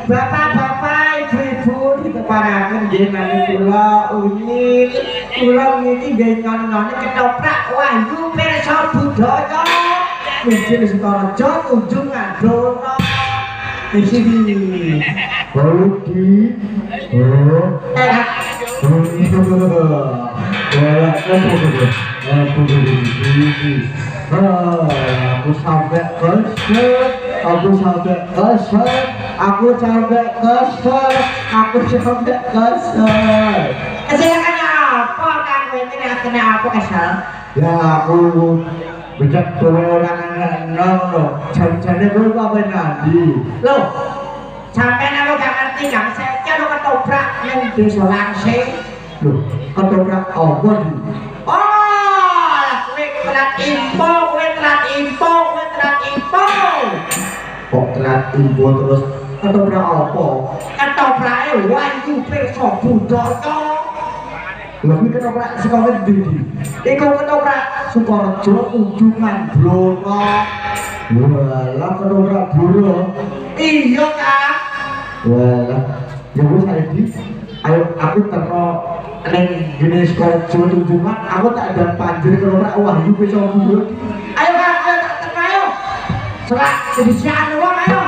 Bapak-bapak, ibu-ibu diteparaken nggih manut kula Unyil. Kula niki nggih nyon-nyoni ketoprak Wahyu pirsa budaya. Mungkin Sukaraja kunjung ngadona. Di sini. Budi. Aku sampai kesel, aku sampai kesel, aku sampai kesel, aku sampai kesel. Keselangannya apa kamu ini? Kena apa kesel? Ya aku bijak dua orang nol, jam-jamnya gue apa nanti? Loh, sampai nalo gak ngerti gak? Saya kira ketoprak yang desa langsing. Loh, ketoprak apa nih? Kok telat info terus ketoprak apa? Ketopraknya Wahyu pirsa budaya. Lebih ketoprak Sukaraja ndi? Iku ketoprak Sukaraja ujungan blora. Walah ketoprak blora. Iya Kak. Walah, ya wis saiki. Ayo aku teko ning gene Sukaraja ujungan, aku tak ada panjer ketoprak Wahyu pirsa budaya. Ayo Kak, ayo tak teko ayo. Selak jadi sian wong ayo.